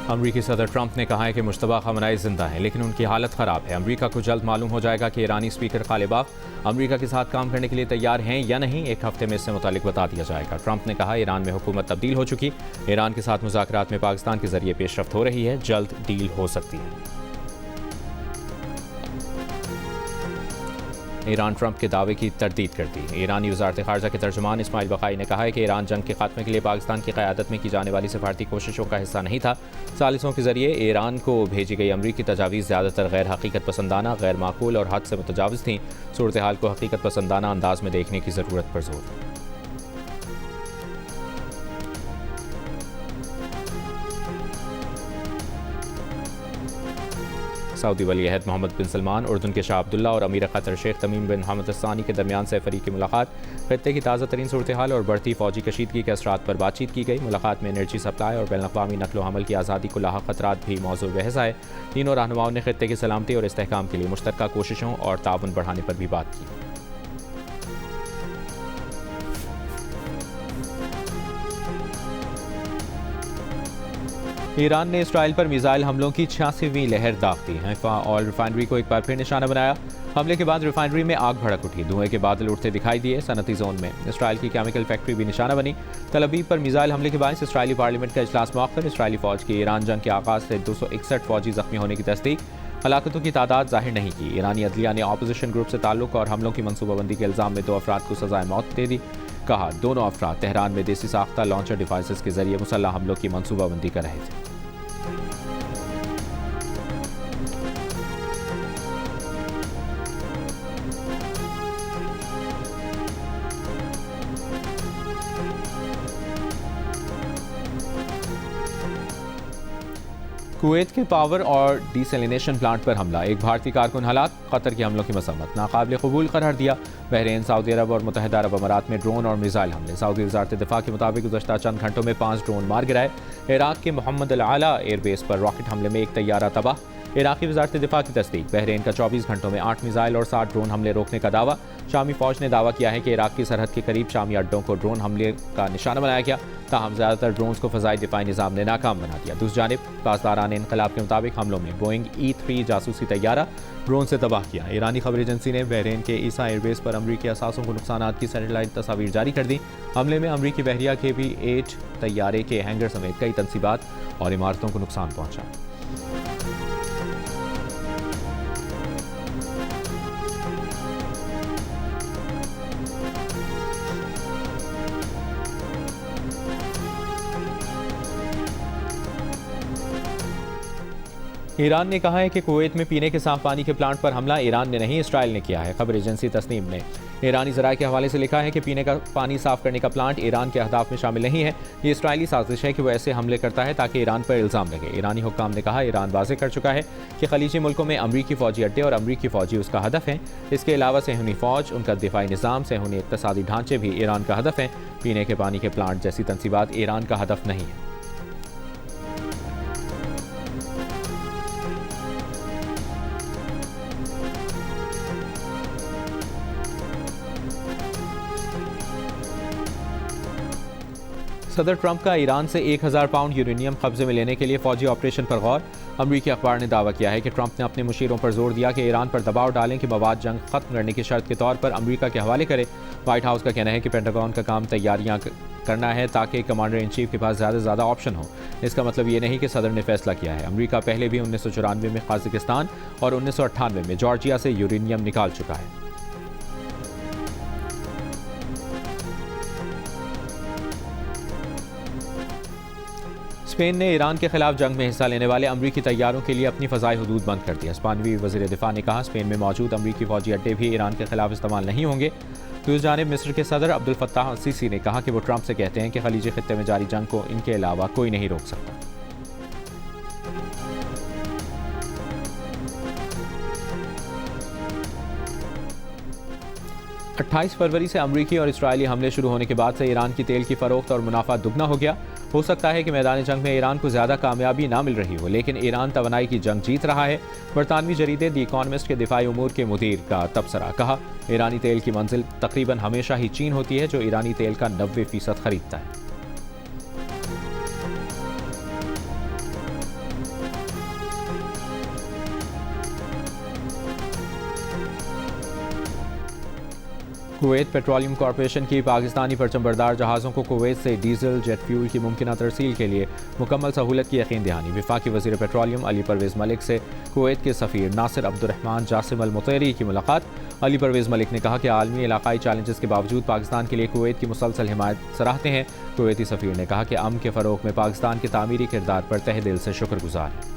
अमरीकी सदर ट्रंप ने कहा है कि मुश्तबा खमनाई जिंदा हैं, लेकिन उनकी हालत ख़राब है। अमरीका को जल्द मालूम हो जाएगा कि ईरानी स्पीकर गालिबाफ अमरीका के साथ काम करने के लिए तैयार हैं या नहीं। एक हफ्ते में इससे मुतालिक बता दिया जाएगा। ट्रंप ने कहा ईरान में हुकूमत तब्दील हो चुकी, ईरान के साथ मुज़ाकरात में पाकिस्तान के जरिए पेशरफ्त हो रही है, जल्द डील हो सकती है। ईरान ट्रंप के दावे की तरदीद करती है। ईरानी वज़ारत ख़ारजा के तर्जुमान इस्माइल बक़ाई ने कहा है कि ईरान जंग के खात्मे के लिए पाकिस्तान की क़यादत में की जाने वाली सिफारती कोशिशों का हिस्सा नहीं था। सालिसों के जरिए ईरान को भेजी गई अमरीकी तजावीज़ ज़्यादातर गैर हकीकत पसंदाना, गैर माकूल और हद से मुतजाविज़ थीं। सूरत हाल को हकीकत पसंदाना अंदाज में देखने की ज़रूरत पर जोर। सऊदी वली अहद मोहम्मद बिन सलमान, उर्दन के शाह अब्दुल्ला और अमीर क़तर शेख तमीम बिन हमद सानी के दरमियान सैफरी की मुलाकात। खत्ते की ताज़ा तरीन सूरत हाल और बढ़ती फौजी कशीदगी के असरात पर बातचीत की गई। मुलाकात में एनर्जी सप्लाई और बैनुल-अक़वामी नक़्ल व हमल की आज़ादी को लाहक ख़तरात भी मौजूद बहस आए। तीनों रहनुमाओं ने खत्ते की सलामती और इस्तेहकाम के लिए मुश्तरका कोशिशों और ताउन बढ़ाने पर भी बात की। ईरान ने इसराइल पर मिसाइल हमलों की 86वीं लहर दाग दी। हैफा ऑयल रिफाइनरी को एक बार फिर निशाना बनाया। हमले के बाद रिफाइनरी में आग भड़क उठी, धुएं के बादल उठते दिखाई दिए। सनती जोन में इसराइल की केमिकल फैक्ट्री भी निशाना बनी। तल अवीव पर मिसाइल हमले के बाद इसराइली पार्लियामेंट का इजलास मौखर। इसराइली फौज की ईरान जंग के आगाज से 261 फौजी जख्मी होने की तस्दीक। हलाकतों की तादाद जाहिर नहीं की। ईरानी अदलिया ने अपोजिशन ग्रुप से ताल्लुक और हमलों की मनसूबाबंदी के इल्जाम में 2 अफराद को सजाए मौत दे दी। कहा दोनों अफराद तेहरान में देसी साख्ता लॉन्चर डिवाइसेस के जरिए मुसल्लह हमलों की मनसूबाबंदी कर रहे थे। कुवैत के पावर और डिसैलिनेशन प्लांट पर हमला, एक भारतीय कारकुन हलाक। कतर के हमलों की मसम्मत, नाकाबिल कबूल करार दिया। बहरीन, सऊदी अरब और मुत्तहिदा अरब अमारात में ड्रोन और मिसाइल हमले। सऊदी वज़ारत दिफा के मुताबिक गुज़श्ता चंद घंटों में 5 ड्रोन मार गिराए। इराक के मोहम्मद अल आला एयरबेस पर रॉकेट हमले में एक तैयारा तबाह। इराक़ी वज़ारत दिफा की तस्दीक। बहरीन का 24 घंटों में 8 मिसाइल और 7 ड्रोन हमले रोकने का दावा। शामी फ़ौज ने दावा किया है कि इराक़ की सरहद के करीब शामी अड्डों को ड्रोन हमले का निशाना बनाया गया, ताहम ज़्यादातर ड्रोन्स को फ़ज़ाई दिफाई निज़ाम ने नाकाम बना दिया। दूसरी जानिब पासदारान इनक़लाब के मुताबिक हमलों में बोइंग E-3 जासूसी तैयारा ड्रोन से तबाह किया। ईरानी खबर एजेंसी ने बहरीन के ईसा एयरबेस पर अमरीकी असासों को नुकसानात की सैटेलाइट तस्वीर जारी कर दी। हमले में अमरीकी बहरिया के B-8 तैयारे के हैंगर समेत कई तनसीबात और इमारतों को नुकसान पहुँचा। ईरान ने कहा है कि कुवैत में पीने के साफ पानी के प्लांट पर हमला ईरान ने नहीं, इसराइल ने किया है। खबर एजेंसी तस्नीम ने ईरानी ज़राए के हवाले से लिखा है कि पीने का पानी साफ करने का प्लांट ईरान के अहदाफ में शामिल नहीं है। ये इसराइली साजिश है कि वो ऐसे हमले करता है ताकि ईरान पर इल्ज़ाम लगे। ईरानी हुक्काम ने कहा ईरान वाज़ेह कर चुका है कि खलीजी मुल्कों में अमरीकी फ़ौजी अड्डे और अमरीकी फ़ौजी उसका हदफ हैं। इसके अलावा सेहूनी फ़ौज, उनका दिफाई निज़ाम, सेहूनी इक़्तिसादी ढांचे भी ईरान का हदफ हैं। पीने के पानी के प्लांट जैसी तनसीबात ईरान का हदफ नहीं है। सदर ट्रंप का ईरान से 1000 पाउंड यूरेनियम कब्जे में लेने के लिए फौजी ऑपरेशन पर गौर। अमरीकी अखबार ने दावा किया है कि ट्रंप ने अपने मुशीरों पर जोर दिया कि ईरान पर दबाव डालें कि मवाद जंग खत्म करने की शर्त के तौर पर अमरीका के हवाले करे। व्हाइट हाउस का कहना है कि पेंटागन का काम तैयारियां करना है ताकि कमांडर इन चीफ के पास ज़्यादा ऑप्शन हो। इसका मतलब ये नहीं कि सदर ने फैसला किया है। अमरीका पहले भी 1994 में कजाकिस्तान और 1998 में जॉर्जिया से यूरेनियम निकाल चुका है। स्पेन ने ईरान के खिलाफ जंग में हिस्सा लेने वाले अमरीकी तैयारों के लिए अपनी फ़ज़ाई हदूद बंद कर दिया। स्पेनी वज़ीर दिफा ने कहा स्पेन में मौजूद अमरीकी फ़ौजी अड्डे भी ईरान के खिलाफ इस्तेमाल नहीं होंगे। दूसरी जानिब मिस्र के सदर अब्दुल फत्ताह अल-सीसी ने कहा कि वो ट्रंप से कहते हैं कि खलीजी खित्ते में जारी जंग को इनके अलावा कोई नहीं रोक सकता। 28 फरवरी से अमरीकी और इसराइली हमले शुरू होने के बाद से ईरान की तेल की फरोख्त और मुनाफा दुगना हो गया। हो सकता है कि मैदान जंग में ईरान को ज़्यादा कामयाबी ना मिल रही हो, लेकिन ईरान तवानाई की जंग जीत रहा है। बरतानवी जरीदे द इकॉनमिस्ट के दिफाई उमूर के मुदीर का तबसरा। कहा ईरानी तेल की मंजिल तकरीबन हमेशा ही चीन होती है, जो ईरानी तेल का 90% खरीदता है। कुवैत पेट्रोलियम कॉरपोरेशन की पाकिस्तानी परचमबरदार जहाज़ों को कुवैत से डीजल जेट फ्यूल की मुमकिन तरसील के लिए मुकम्मल सहूलत की यकीन दहानी। वफाकी वज़ीर पेट्रोलियम अली परवेज़ मलिक से कुवैत के सफ़ीर नासिर अब्दुर्रहमान जासिम अल मुतैरी की मुलाकात। अली परवेज़ मलिक ने कहा कि आलमी इलाकाई चैलेंजेस के बावजूद पाकिस्तान के लिए कुवैत की मुसलसल हिमायत सराहते हैं। कुवैती सफ़ीर ने कहा कि अमन के फ़रोग़ में पाकिस्तान के तामीरी किरदार पर तहे दिल से शुक्रगुजार हैं।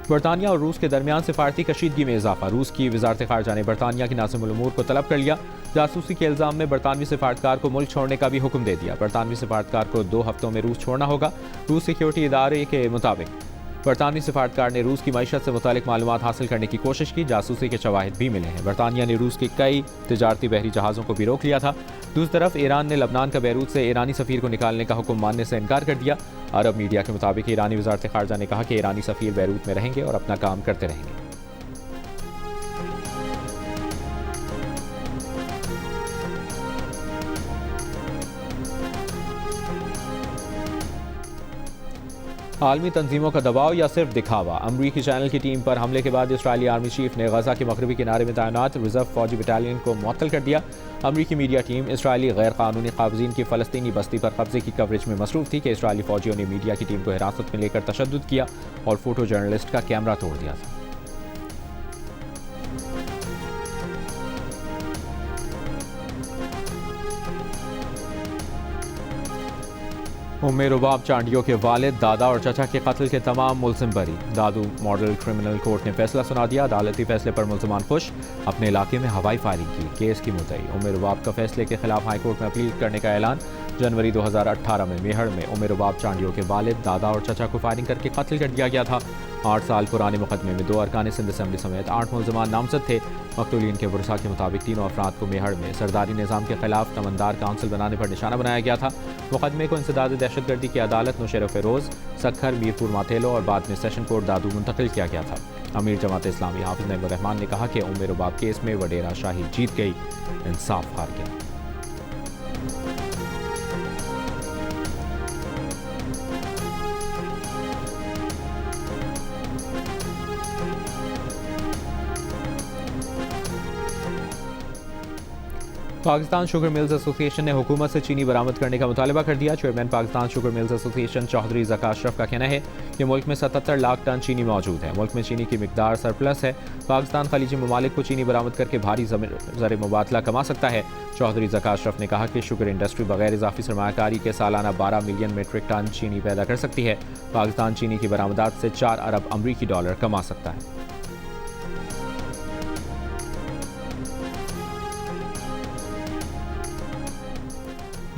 बरतानिया और रूस के दरमियान सिफारती कशीदगी में इजाफा। रूस की वजारत खारजा ने बरतानिया के नाज़िम उल उमूर को तलब कर लिया। जासूसी के इल्ज़ाम में बरतानवी सिफारतकार को मुल्क छोड़ने का भी हुक्म दे दिया। बरतानवी सिफारतकार को 2 हफ्तों में रूस छोड़ना होगा। रूस सिक्योरिटी इदारे के मुताबिक बरतानवी सिफारतकार ने रूस की मईशत से मुतालिक मालूमात हासिल करने की कोशिश की। जासूसी के शवाहिद भी मिले हैं। बरतानिया ने रूस के कई तिजारती बहरी जहाज़ों को भी रोक लिया था। दूसरी तरफ ईरान ने लबनान का बैरूत से ईरानी सफ़ीर को निकालने का हुक्म मानने से इनकार कर दिया। अरब मीडिया के मुताबिक ईरानी वजारत खारजा ने कहा कि ईरानी सफ़ीर बैरूत में रहेंगे और अपना काम करते रहेंगे। आलमी तंजीमों का दबाव या सिर्फ दिखावा। अमरीकी चैनल की टीम पर हमले के बाद इसराइली आर्मी चीफ ने गजा के मगरबी किनारे में तैनात रिजर्व फौजी बटालियन को मुअत्तल कर दिया। अमरीकी मीडिया टीम इसराइली गैर कानूनी काबजीन की फ़लस्तीनी बस्ती पर कब्जे की कवरेज में मसरूफ़ थी कि इसराइली फौजियों ने मीडिया की टीम को हिरासत में लेकर तशद्दुद किया और फोटो जर्नलिस्ट का कैमरा तोड़ दिया था। उम्मे रुबाब चांडियों के वालिद, दादा और चचा के कत्ल के तमाम मुलजिम बरी। दादू मॉडल क्रिमिनल कोर्ट ने फैसला सुना दिया। अदालती फैसले पर मुलजमान खुश। अपने इलाके में हवाई फायरिंग की। केस की मुद्दई उम्मे रुबाब का फैसले के खिलाफ हाईकोर्ट में अपील करने का ऐलान। जनवरी 2018 में मेहर में उम्मे रुबाब चांडियों के वालिद, दादा और चचा को फायरिंग करके कत्ल कर दिया गया था। 8 साल पुराने मुकदमे में 2 अरकान सिंध असम्बली समेत 8 मुलजमान नामजद थे। मकतूलीन के वरसा के मुताबिक तीनों अफराद को मेहर में सरदारी निज़ाम के खिलाफ तमंदार काउंसिल बनाने पर निशाना बनाया गया था। मुकदमे को इंसदाद दहशतगर्दी की अदालत नौशेर फिरोज, सखर, मीरपुर माथेलो और बाद में सेशन कोर्ट दादू मुंतकिल किया गया था। अमीर जमात इस्लामी हाफिज नईमुर रहमान ने कहा कि उम्मे रुबाब केस में वडेरा शाही जीत गई, इंसाफ हार गया। पाकिस्तान शुगर मिल्स एसोसिएशन ने हुकूमत से चीनी बरामद करने का मुतालबा कर दिया। Chairman Pakistan sugar mills association Chaudhry Zaka Ashraf का कहना है कि मुल्क में 77 लाख टन चीनी मौजूद है। मुल्क में चीनी की मिकदार सरप्लस है। पाकिस्तान खलीजी ममालिक को चीनी बरामद करके भारी ज़र मुबादला कमा सकता है। चौधरी ज़का अशरफ ने कहा कि शुगर इंडस्ट्री बगैर इजाफी सरमायाकारी के सालाना 12 मिलियन मीट्रिक टन चीनी पैदा कर सकती है। पाकिस्तान चीनी की बरामदात से 4 अरब अमरीकी डॉलर कमा सकता है।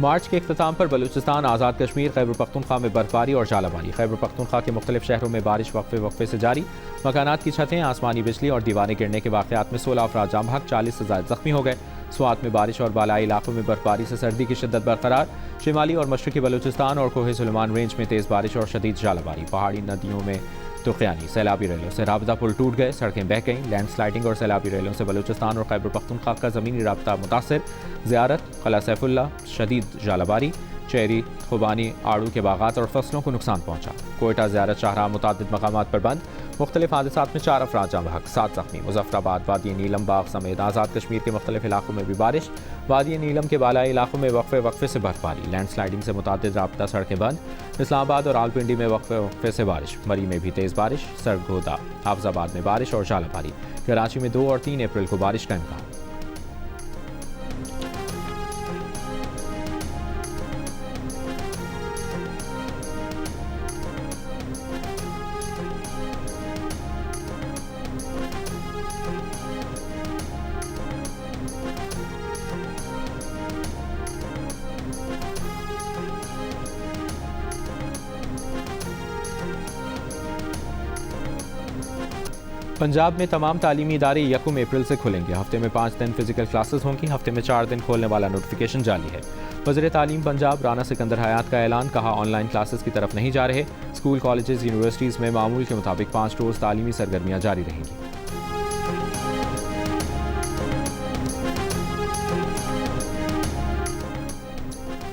मार्च के अख्ताम पर बलूचिस्तान, आज़ाद कश्मीर, खैबर पख्तूनख्वा में बर्फबारी और जालाबारी। खैबर पख्तूनख्वा के मुख्तलिफ शहरों में बारिश वक्फे वक्फे से जारी। मकानात की छतें, आसमानी बिजली और दीवारें गिरने के वाक़यात में 16 अफराद जाम बहक, 40 से ज़ायद ज़ख्मी हो गए। स्वात में बारिश और बालाई इलाकों में बर्फबारी से सर्दी की शिद्दत बरकरार। शिमाली और मशरक़ी बलूचिस्तान और कोहे सुलेमान रेंज में तेज़ बारिश और शदीद जालाबारी। पहाड़ी नदियों में तुक़यानी, सैलाबी रेलों से राबता पुल टूट गए, सड़कें बह गईं। लैंडस्लाइडिंग और सैलाबी रेलों से बलूचिस्तान और खैबर पख्तूनख्वा का ज़मीनी राबता मुतासर। ज़ियारत, क़ला सैफुल्ला, शदीद जालाबारी। चेरी, खुबानी, आड़ू के बागात और फसलों को नुकसान पहुंचा। कोयटा ज़ियारत शाहराह मुतादिद मकामात पर बंद। मुख्तलिफ हादसात में 4 अफराद जाम बहक, 7 ज़ख्मी। मुजफ्फराबाद, वादी नीलम, बाग समेत आज़ाद कश्मीर के मुख्तलिफ इलाकों में भी बारिश। वादी नीलम के बालाई इलाकों में वक्फे वक्फे से बर्फबारी। लैंडस्लाइडिंग से मुतादिद राबता सड़कें बंद। इस्लामाबाद और रावलपिंडी में वक्फे वक्फे से बारिश। मरी में भी तेज़ बारिश। सरगोदा, हाफिजाबाद में बारिश और जालाबारी। कराची में 2 और 3 अप्रैल को बारिश का इम्कान। पंजाब में तमाम तालीमी इदारे 1 अप्रैल से खुलेंगे। हफ्ते में 5 दिन फिजिकल क्लासेस होंगी। हफ्ते में 4 दिन खोलने वाला नोटिफिकेशन जारी है। वज़ीर तालीम पंजाब राना सिकंदर हयात का ऐलान। कहा, ऑनलाइन क्लासेस की तरफ नहीं जा रहे। स्कूल, कॉलेजेस, यूनिवर्सिटीज़ में मामूल के मुताबिक 5 रोज़ तालीमी सरगर्मियाँ जारी रहेंगी।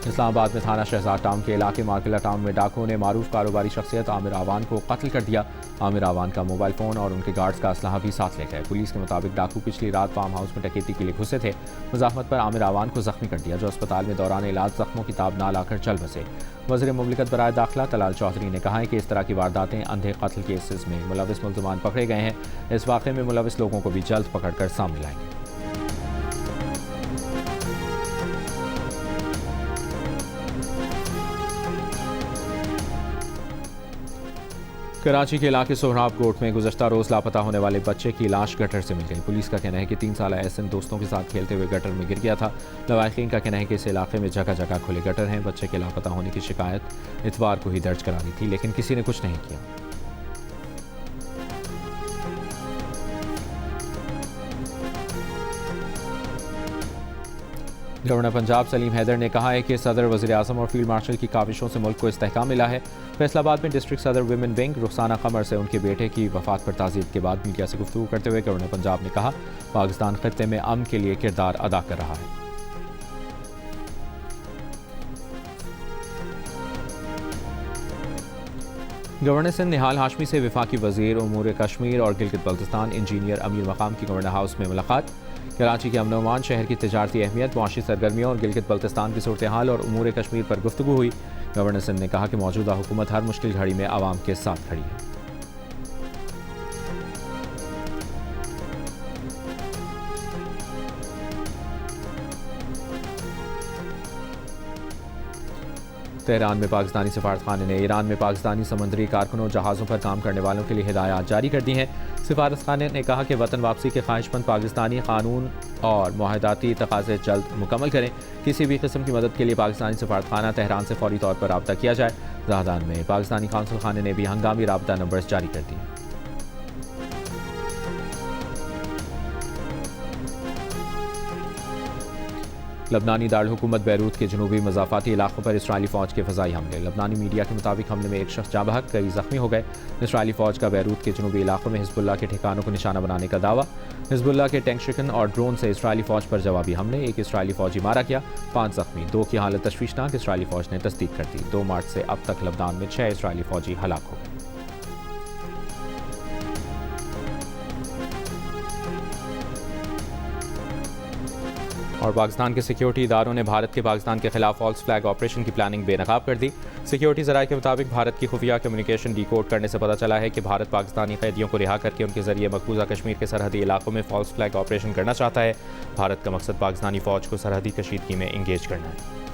इस्लामाबाद में थाना शहजाद टाउन के इलाके मार्किला टाउन में डाकुओं ने मारूफ कारोबारी शख्सियत आमिर आवान को कत्ल कर दिया। आमिर आवान का मोबाइल फ़ोन और उनके गार्ड्स का असलहा भी साथ ले गए। पुलिस के मुताबिक डाकू पिछली रात फार्म हाउस में डकैती के लिए घुसे थे। मुज़ाहमत पर आमिर आवान को जख्मी कर दिया, जो अस्पताल में दौरान इलाज जख्मों की ताब ना लाकर चल बसे। वज़ीर मुमलिकत बराए दाखिला तलाल चौधरी ने कहा है कि इस तरह की वारदातें अंधे कत्ल केसेस में मुलविस मुल्ज़िमान पकड़े गए हैं। इस वाक़े में मुलविस लोगों को भी जल्द पकड़ कर सामने लाएंगे। कराची के इलाके सोहराब कोट में गुज़श्ता रोज़ लापता होने वाले बच्चे की लाश गटर से मिल गई। पुलिस का कहना है कि 3 साल एहसन दोस्तों के साथ खेलते हुए गटर में गिर गया था। लवाहिकीन का कहना है कि इस इलाके में जगह जगह खुले गटर हैं। बच्चे के लापता होने की शिकायत इतवार को ही दर्ज करा दी थी, लेकिन किसी ने कुछ नहीं किया। गवर्नर पंजाब सलीम हैदर ने कहा है कि सदर, वज़ीर आज़म और फील्ड मार्शल की काविशों से मुल्क को इस्तेहकाम मिला है। फैसलाबाद में डिस्ट्रिक्ट सदर विमेन विंग रुखसाना कमर से उनके बेटे की वफात पर ताज़ियत के बाद मीडिया से गुफ्तगू करते हुए गवर्नर पंजाब ने कहा, पाकिस्तान खत्ते में अमन के लिए किरदार अदा कर रहा है। गवर्नर सिंध निहाल हाशमी से वफाकी वज़ीर उमूर कश्मीर और गिलगित बल्तिस्तान इंजीनियर अमीर मकाम की गवर्नर हाउस में मुलाकात। कराची के अमन-ओ-अमान, शहर की तिजारती अहमियत, मुआशी सरगर्मियों और गिलगित बल्तिस्तान की सूरत हाल और उमूर कश्मीर पर गुफ्तगू हुई। गवर्नर सिंध ने कहा कि मौजूदा हुकूमत हर मुश्किल घड़ी में आवाम के साथ खड़ी है। तेहरान में पाकिस्तानी सफारतखाने ने ईरान में पाकिस्तानी समंदरी कारकुनों, जहाज़ों पर काम करने वालों के लिए हिदायत जारी कर दी हैं। सफारतखाने ने कहा कि वतन वापसी के ख्वाहिशमंद पाकिस्तानी कानून और मुआहदाती तकाज़े जल्द मुकम्मल करें। किसी भी किस्म की मदद के लिए पाकिस्तानी सफारतखाना तेहरान से फौरी तौर पर रब्ता किया जाए। ज़ाहदान में पाकिस्तानी काउंसिल खाने ने भी हंगामी राबता नंबर्स जारी कर दिए। लबनानी दारुल हुकूमत बैरूत के जनूबी मज़ाफ़ाती इलाकों पर इसराइली फ़ौज के फ़ज़ाई हमले। लबनानी मीडिया के मुताबिक हमले में एक शख्स जाँ बहक, कई ज़ख्मी हो गए। इसराइली फ़ौज का बैरूत के जनूबी इलाकों में हिज़्बुल्लाह के ठिकानों को निशाना बनाने का दावा। हिज़्बुल्लाह के टैंक शिकन और ड्रोन से इसराइली फ़ौज पर जवाबी हमले। एक इसराइली फ़ौजी मारा गया, 5 ज़ख्मी, 2 की हालत तशवीशनाक। इसराइली फ़ौज ने तस्दीक कर दी। 2 मार्च से अब तक लबनान में 6 इसराइली फ़ौजी हलाक हो गए। और पाकिस्तान के सिक्योरिटी इदारों ने भारत के पाकिस्तान के खिलाफ फॉल्स फ्लैग ऑपरेशन की प्लानिंग बेनकाब कर दी। सिक्योरिटी ज़राए के मुताबिक भारत की खुफिया कम्युनिकेशन डिकोड करने से पता चला है कि भारत पाकिस्तानी कैदियों को रिहा करके उनके जरिए मकबूजा कश्मीर के सरहदी इलाकों में फॉल्स फ्लैग ऑपरेशन करना चाहता है। भारत का मकसद पाकिस्तानी फ़ौज को सरहदी कशीदगी में इंगेज करना है।